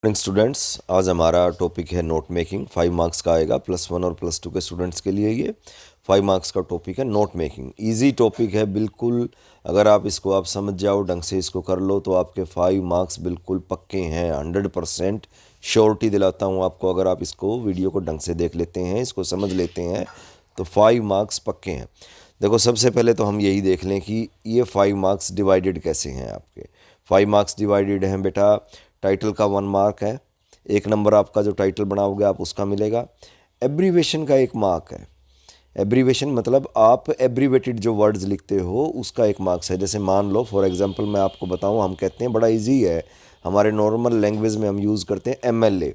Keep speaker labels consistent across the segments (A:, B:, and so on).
A: Morning students, आज हमारा topic है नोट मेकिंग। 5 मार्क्स का आएगा, +1 और +2 के स्टूडेंट्स के लिए। ये 5 मार्क्स का टॉपिक है नोट मेकिंग। इजी टॉपिक है बिल्कुल। अगर आप इसको समझ जाओ, ढंग से इसको कर लो तो आपके 5 मार्क्स बिल्कुल पक्के हैं। 100% श्योरिटी दिलाता हूँ आपको। अगर आप इसको वीडियो को ढंग से देख लेते हैं, इसको समझ लेते हैं, तो 5 मार्क्स पक्के हैं। देखो, सबसे पहले तो हम यही देख लें कि ये 5 मार्क्स डिवाइडेड कैसे हैं आपके। 5 मार्क्स डिवाइडेड हैं बेटा। टाइटल का 1 मार्क है। 1 नंबर आपका जो टाइटल बनाओगे आप उसका मिलेगा। एब्रीवेशन का 1 मार्क है। एब्रीवेशन मतलब आप एब्रीवेटेड जो वर्ड्स लिखते हो उसका 1 मार्क्स है। जैसे मान लो, फॉर एग्जांपल मैं आपको बताऊं, हम कहते हैं, बड़ा इजी है, हमारे नॉर्मल लैंग्वेज में हम यूज़ करते हैं MLA।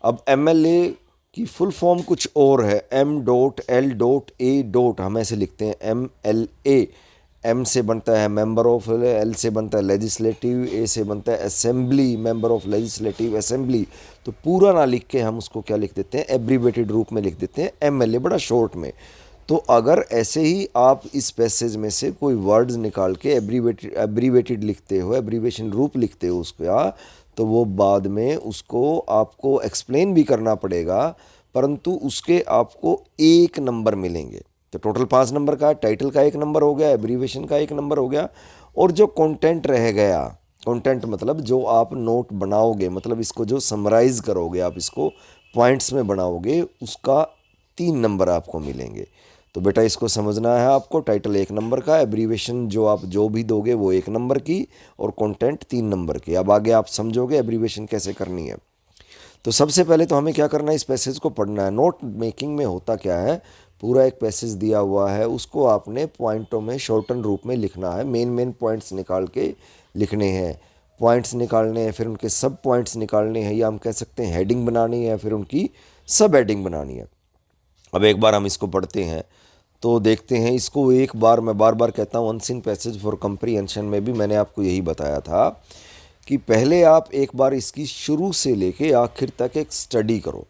A: अब MLA की फुल फॉर्म कुछ और है, M.L.A. हम ऐसे लिखते हैं MLA। M से बनता है मेंबर ऑफ, L से बनता है लेजिस्लेटिव, A से बनता है assembly, member of legislative assembly. तो पूरा ना लिख के हम उसको क्या लिख देते हैं, एब्रीवेटेड रूप में लिख देते हैं MLA, बड़ा शॉर्ट में। तो अगर ऐसे ही आप इस पैसेज में से कोई वर्ड्स निकाल के एब्रीवेटेड लिखते हो, एब्रीवेशन रूप लिखते हो उसका, तो वो बाद में उसको आपको एक्सप्लेन भी करना पड़ेगा, परंतु उसके आपको 1 नंबर मिलेंगे। तो टोटल 5 नंबर का, टाइटल का 1 नंबर हो गया, एब्रीवेशन का 1 नंबर हो गया, और जो कंटेंट रह गया, कंटेंट मतलब जो आप नोट बनाओगे, मतलब इसको जो समराइज करोगे, आप इसको पॉइंट्स में बनाओगे, उसका 3 नंबर आपको मिलेंगे। तो बेटा इसको समझना है आपको। टाइटल 1 नंबर का, एब्रीवेशन जो आप जो भी दोगे वो 1 नंबर की, और कंटेंट 3 नंबर की। अब आगे आप समझोगे एब्रीवेशन कैसे करनी है। तो सबसे पहले तो हमें क्या करना है, इस पैसेज को पढ़ना है। नोट मेकिंग में होता क्या है, पूरा एक पैसेज दिया हुआ है, उसको आपने पॉइंटों में शॉर्टन रूप में लिखना है। मेन मेन पॉइंट्स निकाल के लिखने हैं। पॉइंट्स निकालने हैं, फिर उनके सब पॉइंट्स निकालने हैं, या हम कह सकते हैं हेडिंग बनानी है, फिर उनकी सब हेडिंग बनानी है। अब एक बार हम इसको पढ़ते हैं तो देखते हैं इसको। एक बार मैं बार बार कहता हूँ, अनसीन पैसेज फॉर कंप्रीहेंशन में भी मैंने आपको यही बताया था कि पहले आप एक बार इसकी शुरू से लेके आखिर तक एक स्टडी करो।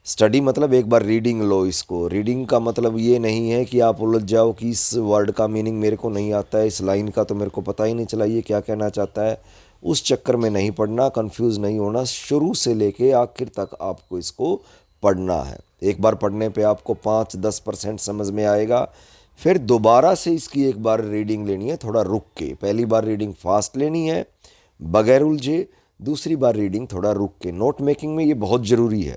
A: स्टडी मतलब एक बार रीडिंग लो इसको। रीडिंग का मतलब ये नहीं है कि आप उलझ जाओ कि इस वर्ड का मीनिंग मेरे को नहीं आता है, इस लाइन का तो मेरे को पता ही नहीं चला ये क्या कहना चाहता है। उस चक्कर में नहीं पढ़ना, कंफ्यूज नहीं होना। शुरू से लेके आखिर तक आपको इसको पढ़ना है। एक बार पढ़ने पे आपको 5-10% समझ में आएगा। फिर दोबारा से इसकी एक बार रीडिंग लेनी है, थोड़ा रुक के। पहली बार रीडिंग फास्ट लेनी है बगैर उलझे, दूसरी बार रीडिंग थोड़ा रुक के। नोट मेकिंग में ये बहुत ज़रूरी है,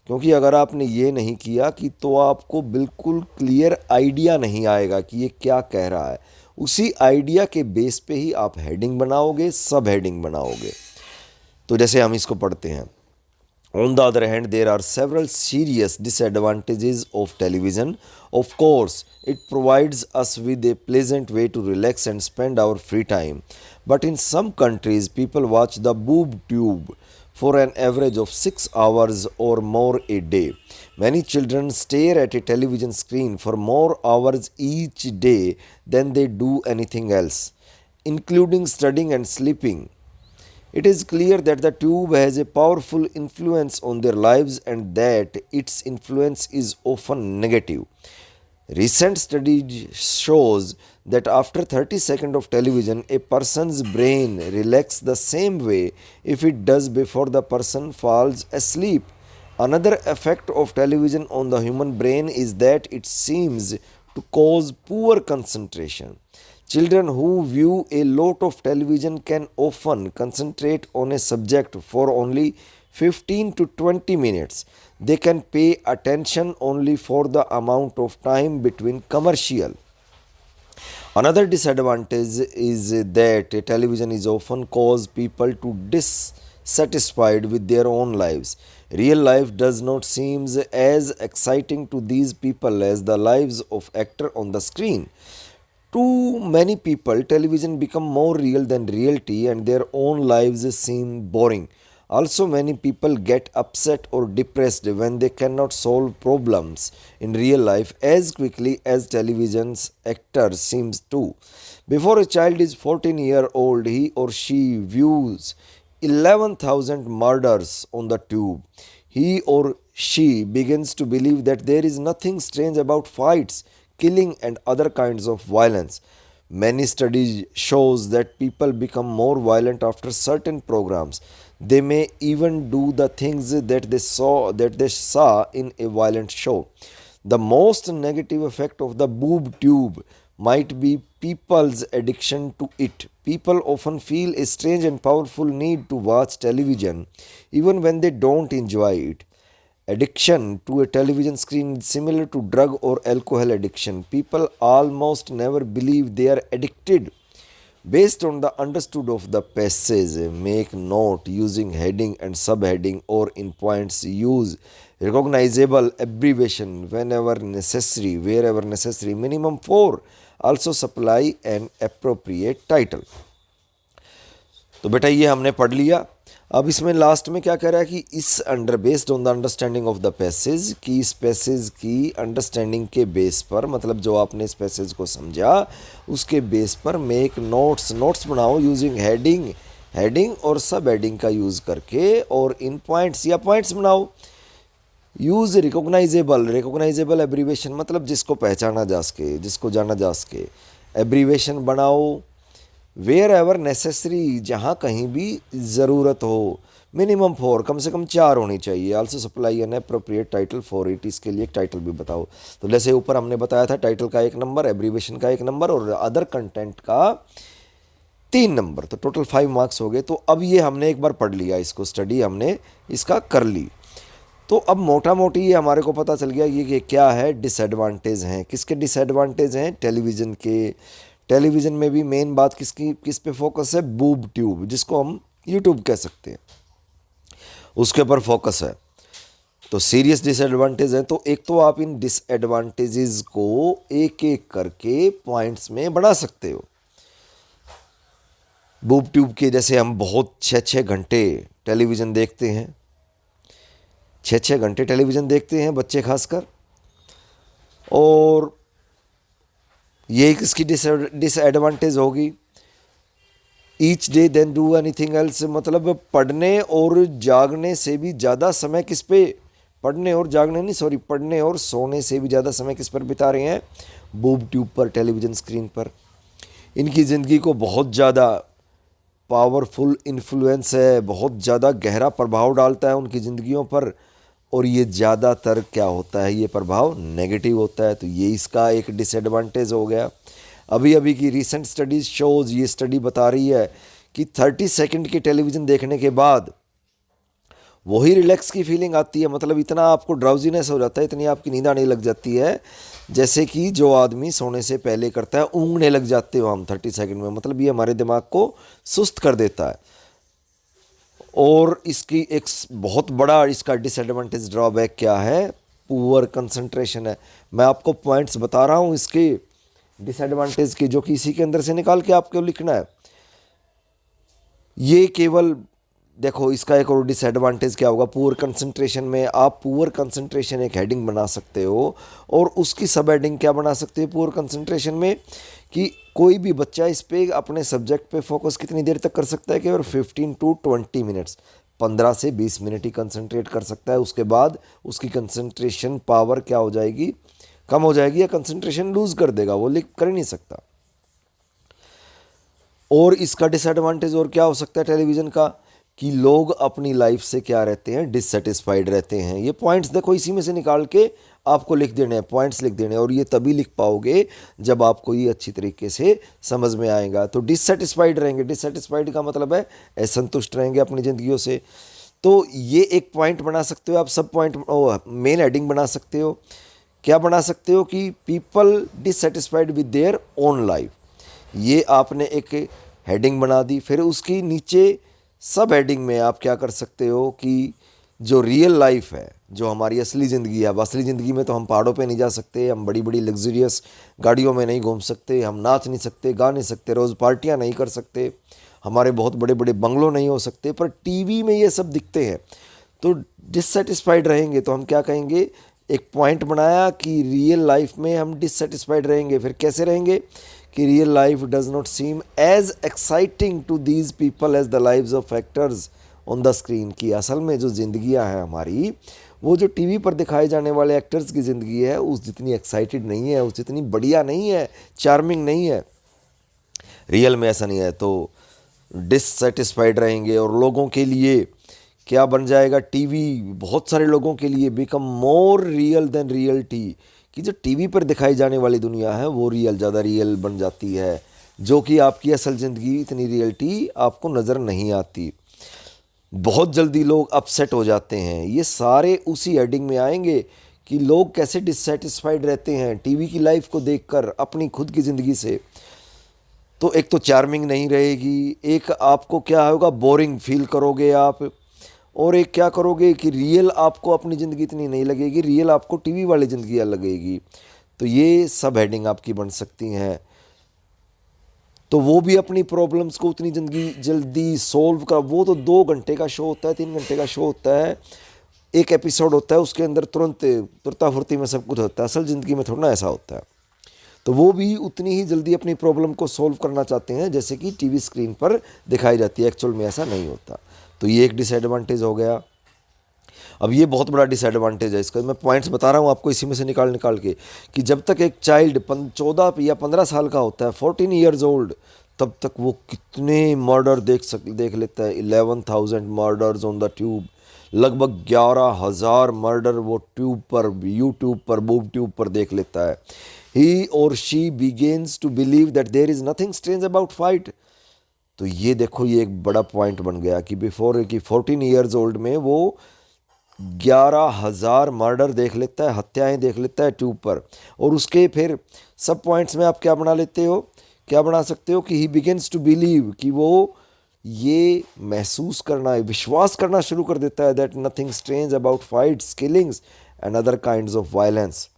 A: क्योंकि अगर आपने ये नहीं किया कि तो आपको बिल्कुल क्लियर आइडिया नहीं आएगा कि ये क्या कह रहा है। उसी आइडिया के बेस पे ही आप हेडिंग बनाओगे, सब हेडिंग बनाओगे। तो जैसे हम इसको पढ़ते हैं, On the other hand, there are several serious disadvantages of television. Of course, it provides us with a pleasant way to relax and spend our free time. But in some countries, people watch the boob tube for an average of 6 hours or more a day. Many children stare at a television screen for more hours each day than they do anything else, including studying and sleeping. It is clear that the tube has a powerful influence on their lives and that its influence is often negative. Recent study shows that after 30 seconds of television, a person's brain relaxes the same way if it does before the person falls asleep. Another effect of television on the human brain is that it seems to cause poor concentration. Children who view a lot of television can often concentrate on a subject for only 15 to 20 minutes. They can pay attention only for the amount of time between commercial. Another disadvantage is that television is often cause people to dissatisfied with their own lives. Real life does not seem as exciting to these people as the lives of actor on the screen. To many people, television become more real than reality and their own lives seem boring. Also, many people get upset or depressed when they cannot solve problems in real life as quickly as television's actors seems to. Before a child is 14-year-old, he or she views 11,000 murders on the tube. He or she begins to believe that there is nothing strange about fights, killing and other kinds of violence. Many studies shows that people become more violent after certain programs. They may even do the things that they saw in a violent show. The most negative effect of the boob tube might be people's addiction to it. People often feel a strange and powerful need to watch television even when they don't enjoy it. Addiction to a television screen is similar to drug or alcohol addiction. People almost never believe they are addicted. Based on the understood of the passage, make note using heading and subheading or in points. Use recognizable abbreviation whenever necessary, wherever necessary. Minimum 4. Also supply an appropriate title. तो बेटा ये हमने पढ़ लिया. अब इसमें last में क्या कह रहा है कि इस based on the understanding of the passage, कि इस पैसेज की अंडरस्टैंडिंग के बेस पर, मतलब जो आपने इस पैसेज को समझा उसके बेस पर मेक नोट्स बनाओ यूजिंग हेडिंग और सब हेडिंग का यूज़ करके, और इन पॉइंट्स या पॉइंट्स बनाओ. यूज़ रिकॉग्नाइजेबल एब्रीवेशन, मतलब जिसको पहचाना जा सके, जिसको जाना जा सके. एब्रीवेशन बनाओ वेयर एवर नेसेसरी, जहाँ कहीं भी ज़रूरत हो. मिनिमम 4, कम से कम 4 होनी चाहिए. Also supply an appropriate title for it, इसके लिए एक टाइटल भी बताओ. तो जैसे ऊपर हमने बताया था, टाइटल का 1 नंबर, एब्रीवेशन का 1 नंबर और अदर कंटेंट का 3 नंबर. तो टोटल 5 मार्क्स हो गए. तो अब ये हमने एक बार पढ़ लिया, इसको स्टडी हमने इसका कर ली. तो अब मोटा मोटी ये हमारे को पता चल गया ये कि क्या है डिसएडवांटेज हैं. किसके डिसएडवांटेज हैं? टेलीविज़न के. टेलीविज़न में भी मेन बात किस पे फोकस है? बूब ट्यूब, जिसको हम यूट्यूब कह सकते हैं, उसके ऊपर फोकस है. तो सीरियस डिसएडवांटेज है. तो एक तो आप इन डिसएडवांटेजेस को एक एक करके पॉइंट्स में बढ़ा सकते हो. बूब ट्यूब के जैसे हम बहुत 6-6 घंटे टेलीविज़न देखते हैं, 6-6 घंटे टेलीविज़न देखते हैं बच्चे खासकर, और ये किसकी डिसएडवांटेज होगी? Each day than do anything else, मतलब पढ़ने और जागने से भी ज़्यादा समय किस पे? पढ़ने और सोने से भी ज़्यादा समय किस पर बिता रहे हैं? बूब ट्यूब पर, टेलीविज़न स्क्रीन पर. इनकी ज़िंदगी को बहुत ज़्यादा पावरफुल इन्फ्लुएंस है, बहुत ज़्यादा गहरा प्रभाव डालता है उनकी ज़िंदगियों पर, और ये ज़्यादातर क्या होता है? ये प्रभाव नेगेटिव होता है. तो ये इसका एक डिसएडवांटेज हो गया. अभी की रीसेंट स्टडीज़ शोज़, ये स्टडी बता रही है कि 30 सेकंड की टेलीविज़न देखने के बाद वही रिलैक्स की फीलिंग आती है. मतलब इतना आपको ड्राउजीनेस हो जाता है, इतनी आपकी नींद आने लग जाती है, जैसे कि जो आदमी सोने से पहले करता है, ऊँघने लग जाते हो हम 30 सेकंड में. मतलब ये हमारे दिमाग को सुस्त कर देता है. और इसकी एक बहुत बड़ा इसका डिसएडवांटेज ड्रॉबैक क्या है? पुअर कंसंट्रेशन है. मैं आपको पॉइंट्स बता रहा हूँ इसके डिसएडवांटेज की, जो कि इसी के अंदर से निकाल के आपको लिखना है. ये केवल देखो, इसका एक और डिसएडवांटेज क्या होगा? पुअर कंसंट्रेशन में आप पुअर कंसंट्रेशन एक हेडिंग बना सकते हो, और उसकी सब हेडिंग क्या बना सकते हो पुअर कंसंट्रेशन में? कि कोई भी बच्चा इस पे अपने सब्जेक्ट पे फोकस कितनी देर तक कर सकता है? कि और 15 to 20 मिनट्स, 15 से 20 मिनट ही कंसंट्रेट कर सकता है. उसके बाद उसकी कंसंट्रेशन पावर क्या हो जाएगी? कम हो जाएगी, या कंसंट्रेशन लूज कर देगा, वो लिख कर ही नहीं सकता. और इसका डिसएडवांटेज और क्या हो सकता है टेलीविज़न का? कि लोग अपनी लाइफ से क्या रहते हैं? डिससेटिस्फाइड रहते हैं. ये पॉइंट्स देखो, इसी में से निकाल के आपको लिख देने हैं, पॉइंट्स लिख देने हैं, और ये तभी लिख पाओगे जब आपको ये अच्छी तरीके से समझ में आएगा. तो डिससेटिस्फाइड रहेंगे. डिससेटिस्फाइड का मतलब है असंतुष्ट रहेंगे अपनी ज़िंदगियों से. तो ये एक पॉइंट बना सकते हो आप. सब पॉइंट मेन हेडिंग बना सकते हो. क्या बना सकते हो? कि people dissatisfied with their own life. ये आपने एक हेडिंग बना दी. फिर उसकी नीचे सब हेडिंग में आप क्या कर सकते हो? कि जो रियल लाइफ है, जो हमारी असली ज़िंदगी है. अब असली ज़िंदगी में तो हम पहाड़ों पे नहीं जा सकते, हम बड़ी बड़ी लग्जरियस गाड़ियों में नहीं घूम सकते, हम नाच नहीं सकते, गा नहीं सकते, रोज़ पार्टियां नहीं कर सकते, हमारे बहुत बड़े बड़े बंगलों नहीं हो सकते, पर टीवी में ये सब दिखते हैं. तो डिससेटिस्फाइड रहेंगे. तो हम क्या कहेंगे? एक पॉइंट बनाया कि रियल लाइफ में हम डिससेटिस्फाइड रहेंगे. फिर कैसे रहेंगे? कि real life does not seem as exciting to these people as the lives of actors on the screen. की असल में जो ज़िंदगियां हैं हमारी, वो जो टीवी पर दिखाए जाने वाले एक्टर्स की ज़िंदगी है, उस जितनी एक्साइटेड नहीं है, उस जितनी बढ़िया नहीं है, चार्मिंग नहीं है. रियल में ऐसा नहीं है. तो डिससेटिस्फाइड रहेंगे, और लोगों के लिए क्या बन जाएगा, टीवी बहुत सारे लोगों के लिए become more real than reality, कि जो टीवी पर दिखाई जाने वाली दुनिया है वो ज़्यादा रियल बन जाती है, जो कि आपकी असल ज़िंदगी इतनी रियलिटी आपको नज़र नहीं आती। बहुत जल्दी लोग अपसेट हो जाते हैं, ये सारे उसी हेडिंग में आएंगे कि लोग कैसे डिससेटिस्फाइड रहते हैं टीवी की लाइफ को देखकर अपनी खुद की ज़िंदगी से। तो एक तो चार्मिंग नहीं रहेगी, एक आपको क्या होगा, बोरिंग फील करोगे आप, और एक क्या करोगे कि रियल आपको अपनी ज़िंदगी इतनी नहीं लगेगी, रियल आपको टीवी वाली ज़िंदगी लगेगी। तो ये सब हेडिंग आपकी बन सकती हैं। तो वो भी अपनी प्रॉब्लम्स को उतनी ज़िंदगी जल्दी सॉल्व कर, वो तो 2 घंटे का शो होता है, 3 घंटे का शो होता है, एक एपिसोड होता है, उसके अंदर तुरंता फुर्ती में सब कुछ होता है। असल ज़िंदगी में थोड़ा ना ऐसा होता है। तो वो भी उतनी ही जल्दी अपनी प्रॉब्लम को सॉल्व करना चाहते हैं जैसे कि टीवी स्क्रीन पर दिखाई जाती है, एक्चुअल में ऐसा नहीं होता। तो ये एक डिसएडवांटेज हो गया। अब ये बहुत बड़ा डिसएडवांटेज है इसका, मैं पॉइंट्स बता रहा हूँ आपको इसी में से निकाल के, कि जब तक एक चाइल्ड 14 या 15 साल का होता है, 14 ईयर्स ओल्ड, तब तक वो कितने मर्डर देख लेता है। 11,000 मर्डर्स ऑन द ट्यूब, लगभग 11,000 मर्डर वो ट्यूब पर, यूट्यूब पर, बूब ट्यूब पर देख लेता है। ही और she begins to believe that there is nothing strange about fight. तो ये देखो, ये एक बड़ा पॉइंट बन गया कि बिफोर कि 14 ईयर्स ओल्ड में वो 11,000 मर्डर देख लेता है, हत्याएं देख लेता है ट्यूब पर। और उसके फिर सब पॉइंट्स में आप क्या बना लेते हो, क्या बना सकते हो कि ही बिगिन्स टू बिलीव, कि वो ये महसूस करना, विश्वास करना शुरू कर देता है that nothing strange about fights, killings and other kinds of violence,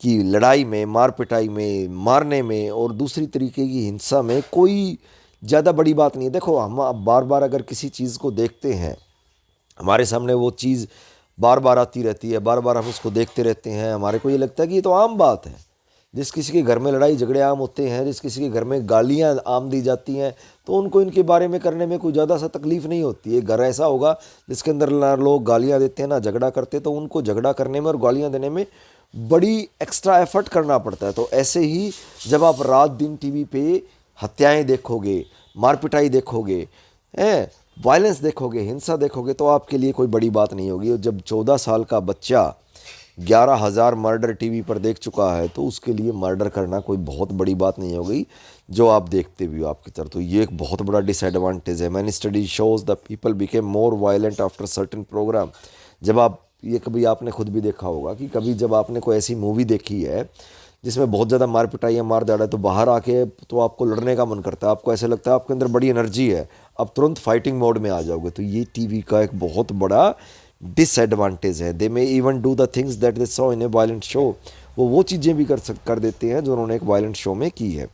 A: कि लड़ाई में, मार पिटाई में, मारने में और दूसरी तरीके की हिंसा में कोई ज़्यादा बड़ी बात नहीं है। देखो, हम बार बार अगर किसी चीज़ को देखते हैं, हमारे सामने वो चीज़ बार बार आती रहती है, बार बार हम उसको देखते रहते हैं, हमारे को ये लगता है कि ये तो आम बात है। जिस किसी के घर में लड़ाई झगड़े आम होते हैं, जिस किसी के घर में गालियाँ आम दी जाती हैं, तो उनको इनके बारे में करने में कोई ज़्यादा सा तकलीफ़ नहीं होती है। घर ऐसा होगा जिसके अंदर ना लोग गालियाँ देते हैं ना झगड़ा करते, तो उनको झगड़ा करने में और गालियाँ देने में बड़ी एक्स्ट्रा एफर्ट करना पड़ता है। तो ऐसे ही जब आप रात दिन टीवी पे हत्याएं देखोगे, मार पिटाई देखोगे, वायलेंस देखोगे, हिंसा देखोगे, तो आपके लिए कोई बड़ी बात नहीं होगी। और जब 14 साल का बच्चा 11,000 मर्डर टीवी पर देख चुका है, तो उसके लिए मर्डर करना कोई बहुत बड़ी बात नहीं होगी, जो आप देखते भी हो आपकी तरफ। तो ये एक बहुत बड़ा डिसएडवांटेज है। Many study shows the people became more violent after certain programme. जब आप ये कभी आपने खुद भी देखा होगा कि कभी जब आपने कोई ऐसी मूवी देखी है जिसमें बहुत ज़्यादा मार पिटाई या मार दाड़ा है, तो बाहर आके तो आपको लड़ने का मन करता है, आपको ऐसा लगता है आपके अंदर बड़ी एनर्जी है, आप तुरंत फाइटिंग मोड में आ जाओगे। तो ये टीवी का एक बहुत बड़ा डिसएडवांटेज है। They may even do the things that they saw in a violent show. वो चीज़ें भी कर देते हैं जो उन्होंने एक वायलेंट शो में की है।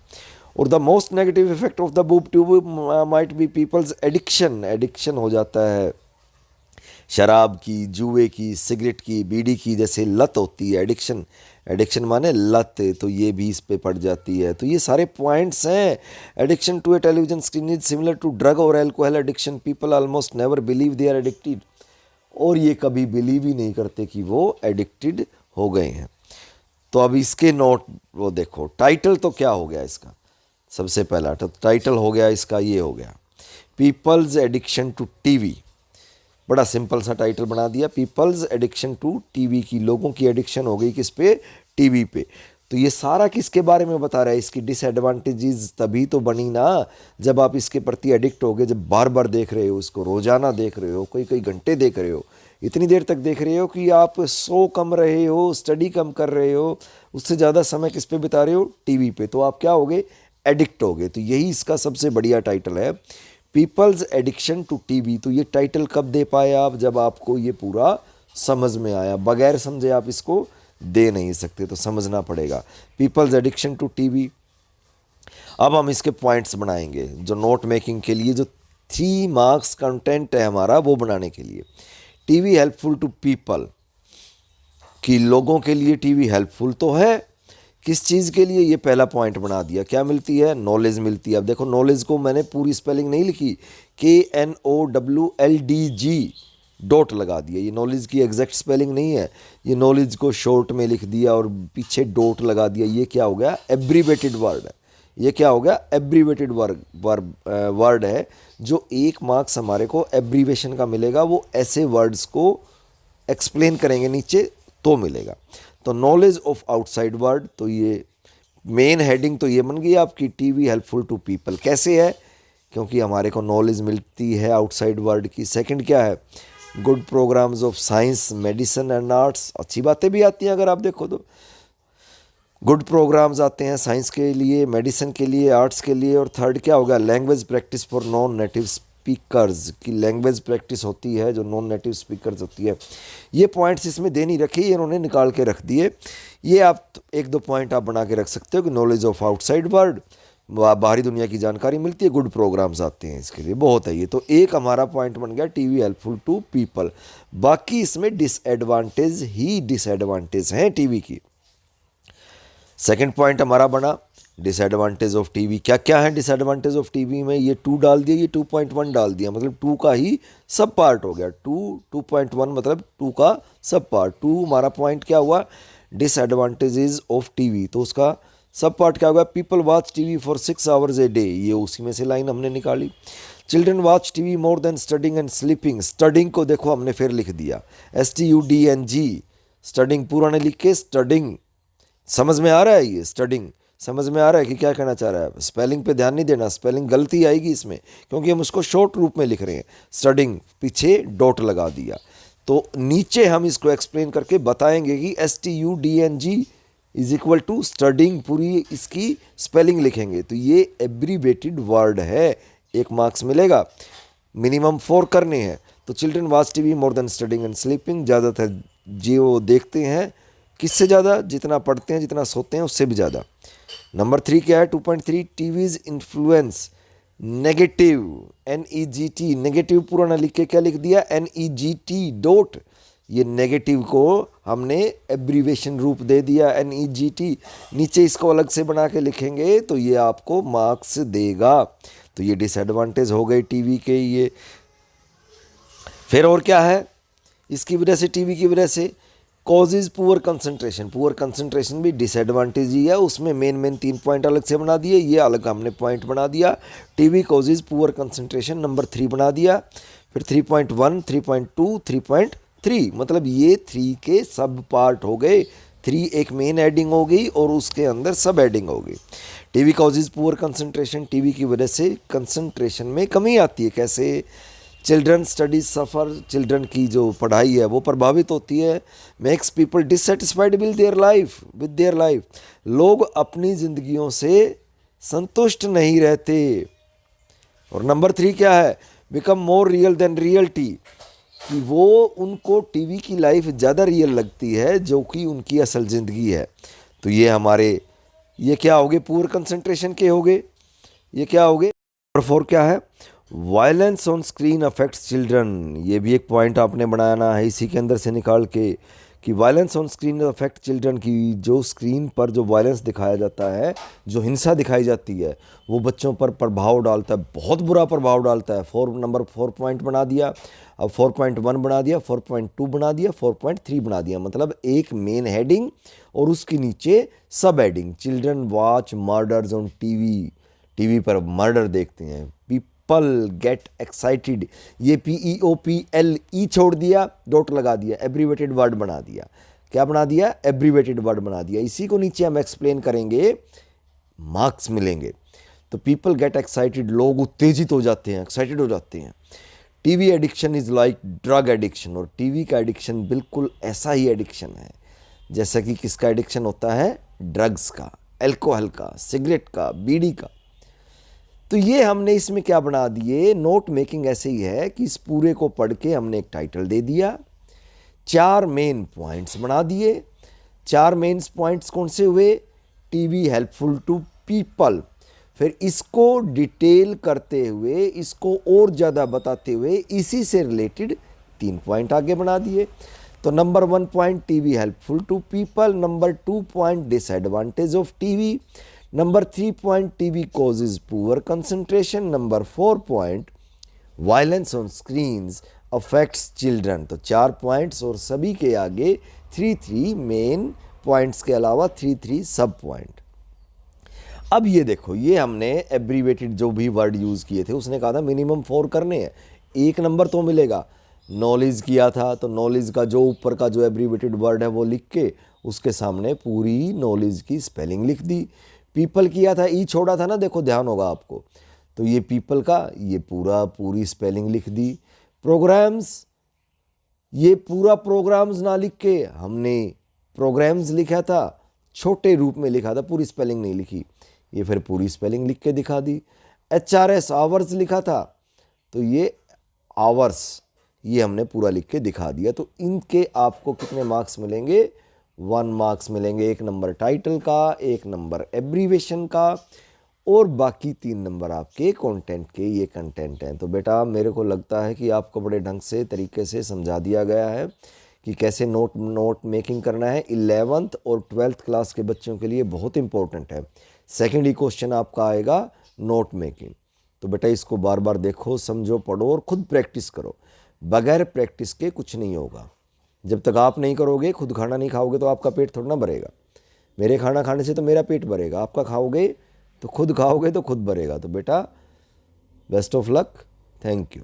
A: और the most negative effect of the boob tube might be people's addiction हो जाता है शराब की, जुए की, सिगरेट की, बीड़ी की, जैसे लत होती है, एडिक्शन माने लत, तो ये भी इस पे पड़ जाती है। तो ये सारे पॉइंट्स हैं। Addiction to a television screen is similar to drug और alcohol addiction. People almost never believe they are addicted, और ये कभी बिलीव ही नहीं करते कि वो एडिक्टेड हो गए हैं। तो अब इसके नोट वो देखो, टाइटल तो क्या हो गया इसका, सबसे पहला तो टाइटल हो गया इसका, ये हो गया पीपल्स एडिक्शन टू टीवी। बड़ा सिंपल सा टाइटल बना दिया, पीपल्स एडिक्शन टू टीवी, की लोगों की एडिक्शन हो गई किस पे, टीवी पे। तो ये सारा किसके बारे में बता रहा है, इसकी डिसएडवांटेजेस तभी तो बनी ना जब आप इसके प्रति एडिक्ट हो गए, जब बार बार देख रहे हो, इसको रोजाना देख रहे हो, कई घंटे देख रहे हो, इतनी देर तक देख रहे हो कि आप सो कम रहे हो, स्टडी कम कर रहे हो, उससे ज़्यादा समय किस पे बिता रहे हो, टीवी पे। तो आप क्या हो गए, एडिक्ट हो गए। तो यही इसका सबसे बढ़िया टाइटल है, पीपल्स एडिक्शन टू टीवी। तो ये टाइटल कब दे पाए आप, जब आपको ये पूरा समझ में आया। बगैर समझे आप इसको दे नहीं सकते, तो समझना पड़ेगा। People's addiction to TV. अब हम इसके पॉइंट्स बनाएंगे जो नोट मेकिंग के लिए, जो 3 मार्क्स कंटेंट है हमारा वो बनाने के लिए। टीवी हेल्पफुल टू पीपल, कि लोगों के लिए टीवी हेल्पफुल तो है। किस चीज़ के लिए, ये पहला पॉइंट बना दिया। क्या मिलती है, नॉलेज मिलती है। अब देखो, नॉलेज को मैंने पूरी स्पेलिंग नहीं लिखी, KNOWLEDG डॉट लगा दिया, ये नॉलेज की एग्जैक्ट स्पेलिंग नहीं है, ये नॉलेज को शॉर्ट में लिख दिया और पीछे डॉट लगा दिया। ये क्या हो गया, एब्रीवेटेड वर्ड है, ये क्या हो गया, एब्रीवेटेड वर्ड है। जो 1 मार्क्स हमारे को एब्रीवेशन का मिलेगा वो ऐसे वर्ड्स को एक्सप्लेन करेंगे नीचे तो मिलेगा। तो नॉलेज ऑफ आउटसाइड वर्ड, तो ये मेन हेडिंग तो ये बन गई आपकी, टीवी हेल्पफुल टू पीपल। कैसे है, क्योंकि हमारे को नॉलेज मिलती है आउटसाइड वर्ल्ड की। सेकंड क्या है, good programmes of science medicine and arts, अच्छी बातें भी आती हैं अगर आप देखो तो। गुड प्रोग्राम्स आते हैं साइंस के लिए, मेडिसिन के लिए, आर्ट्स के लिए। और थर्ड क्या होगा, language practice for non native speakers, की लैंग्वेज प्रैक्टिस होती है जो नॉन नेटिव स्पीकर्स होती है। ये पॉइंट्स इसमें दे नहीं रखे, इन्होंने निकाल के रख दिए। ये आप 1-2 पॉइंट आप बना के रख सकते हो कि नॉलेज ऑफ आउटसाइड वर्ल्ड, बाहरी दुनिया की जानकारी मिलती है, गुड प्रोग्राम्स आते हैं, इसके लिए बहुत है ये। तो एक हमारा पॉइंट बन गया टीवी हेल्पफुल टू पीपल। बाकी इसमें डिसएडवांटेज ही डिसएडवांटेज हैं टीवी की। सेकंड पॉइंट हमारा बना डिसएडवांटेज ऑफ टीवी। क्या क्या है डिसएडवांटेज ऑफ टीवी में, ये 2 डाल दिया, ये 2.1 डाल दिया, मतलब 2 का ही सब पार्ट हो गया। 2.1 मतलब 2 का सब पार्ट। 2 हमारा पॉइंट क्या हुआ, डिसएडवांटेजेस ऑफ टीवी, तो उसका सब पार्ट क्या होगा, people watch TV for 6 hours a day, ये उसी में से लाइन हमने निकाली। Children watch TV more than studying and sleeping, studying को देखो हमने फिर लिख दिया STUDNG, स्टडिंग पूरा ने लिख के स्टडिंग। समझ में आ रहा है, ये स्टडिंग समझ में आ रहा है कि क्या कहना चाह रहा है। स्पेलिंग पे ध्यान नहीं देना, स्पेलिंग गलती आएगी इसमें, क्योंकि हम उसको शॉर्ट रूप में लिख रहे हैं। स्टडिंग पीछे डॉट लगा दिया, तो नीचे हम इसको एक्सप्लेन करके बताएंगे कि STUDNG is equal to studying, पूरी इसकी स्पेलिंग लिखेंगे। तो ये एब्रीवेटेड वर्ड है, 1 मार्क्स मिलेगा, मिनिमम 4 करने हैं। तो children watch TV more than studying and sleeping, ज़्यादातर जो देखते हैं, किससे ज़्यादा, जितना पढ़ते हैं जितना सोते हैं उससे भी ज़्यादा। नंबर 3 क्या है, 2.3 TVs influence negative, NEGT, negative पूरा ना लिख के क्या लिख दिया, NEGT डॉट, ये नेगेटिव को हमने एब्रीवेशन रूप दे दिया NEGT। नीचे इसको अलग से बना के लिखेंगे तो ये आपको मार्क्स देगा। तो ये डिसएडवांटेज हो गए टीवी के ये। फिर और क्या है, इसकी वजह से, टीवी की वजह से causes poor concentration, poor concentration भी डिसएडवांटेज ही है। उसमें मेन 3 पॉइंट अलग से बना दिए, ये अलग हमने पॉइंट बना दिया। TV causes poor concentration number 3 बना दिया। फिर 3.1, 3.2, 3.3, मतलब ये 3 के सब पार्ट हो गए। 3 एक मेन एडिंग हो गई और उसके अंदर सब एडिंग हो गई। TV causes poor concentration, TV की वजह से कंसंट्रेशन में कमी आती है। कैसे, चिल्ड्रन स्टडीज सफ़र, चिल्ड्रन की जो पढ़ाई है वो प्रभावित होती है। Makes people dissatisfied with their life, लोग अपनी ज़िंदगियों से संतुष्ट नहीं रहते। और नंबर 3 क्या है, become more real than reality, कि वो उनको टीवी की लाइफ ज़्यादा रियल लगती है जो कि उनकी असल ज़िंदगी है। तो ये हमारे, ये क्या हो गए, पुअर कंसंट्रेशन के हो गए। ये क्या हो गए। नंबर 4 क्या है, violence on screen affects children, ये भी एक पॉइंट आपने बनाना है इसी के अंदर से निकाल के, कि violence on screen affect children, की जो स्क्रीन पर जो वायलेंस दिखाया जाता है, जो हिंसा दिखाई जाती है, वो बच्चों पर प्रभाव डालता है, बहुत बुरा प्रभाव डालता है। नंबर 4 पॉइंट बना दिया। अब 4.1 बना दिया, 4.2 बना दिया, 4.3 बना दिया, मतलब एक मेन हेडिंग और उसके नीचे सब heading. Children watch murders on TV, TV पर मर्डर देखते हैं। पीपल गेट एक्साइटेड, ये PEOPLE छोड़ दिया, डॉट लगा दिया, एब्रीवेटेड वर्ड बना दिया। क्या बना दिया, एब्रीवेटेड वर्ड बना दिया। इसी को नीचे हम एक्सप्लेन करेंगे, मार्क्स मिलेंगे। तो पीपल गेट एक्साइटेड, लोग उत्तेजित हो जाते हैं, एक्साइटेड हो जाते हैं। TV addiction is like drug addiction, और टीवी का एडिक्शन बिल्कुल ऐसा ही एडिक्शन है जैसा कि किसका एडिक्शन होता है, ड्रग्स का, अल्कोहल का, सिगरेट का, बीड़ी का। तो ये हमने इसमें क्या बना दिए, नोट मेकिंग ऐसे ही है कि इस पूरे को पढ़ के हमने एक टाइटल दे दिया, 4 मेन पॉइंट्स बना दिए। 4 मेन पॉइंट्स कौन से हुए, टीवी हेल्पफुल टू पीपल। फिर इसको डिटेल करते हुए, इसको और ज़्यादा बताते हुए, इसी से रिलेटेड 3 पॉइंट आगे बना दिए। तो number 1 point, TV helpful to people. Number 2 point, disadvantage of TV. Number 3 point, TV causes poor concentration. Number 4 point, violence on screens affects children. तो 4 पॉइंट्स और सभी के आगे 3 मेन पॉइंट्स के अलावा 3 सब पॉइंट। अब ये देखो, ये हमने एब्रीवेटेड जो भी वर्ड यूज़ किए थे, उसने कहा था मिनिमम 4 करने हैं, 1 नंबर तो मिलेगा। नॉलेज किया था तो नॉलेज का जो ऊपर का जो एब्रीवेटेड वर्ड है वो लिख के उसके सामने पूरी नॉलेज की स्पेलिंग लिख दी। पीपल किया था, ई छोड़ा था ना, देखो ध्यान होगा आपको, तो ये पीपल का ये पूरी स्पेलिंग लिख दी। प्रोग्राम्स, ये पूरा प्रोग्राम्स ना लिख के हमने प्रोग्राम्स लिखा था, छोटे रूप में लिखा था, पूरी स्पेलिंग नहीं लिखी, ये फिर पूरी स्पेलिंग लिख के दिखा दी। HRS आवर्स लिखा था, तो ये आवर्स ये हमने पूरा लिख के दिखा दिया। तो इनके आपको कितने मार्क्स मिलेंगे? 1 मार्क्स मिलेंगे। 1 नंबर टाइटल का, 1 नंबर एब्रीवेशन का, और बाकी 3 नंबर आपके कंटेंट के। ये कंटेंट हैं। तो बेटा मेरे को लगता है कि आपको बड़े ढंग से तरीके से समझा दिया गया है कि कैसे नोट मेकिंग करना है। 11th और 12th क्लास के बच्चों के लिए बहुत इंपॉर्टेंट है। सेकेंड ही क्वेश्चन आपका आएगा नोट मेकिंग। तो बेटा इसको बार बार देखो, समझो, पढ़ो और खुद प्रैक्टिस करो। बगैर प्रैक्टिस के कुछ नहीं होगा। जब तक आप नहीं करोगे, खुद खाना नहीं खाओगे तो आपका पेट थोड़ा ना भरेगा। मेरे खाना खाने से तो मेरा पेट भरेगा, आपका खाओगे तो खुद खाओगे तो खुद भरेगा। तो बेटा best of luck, thank you.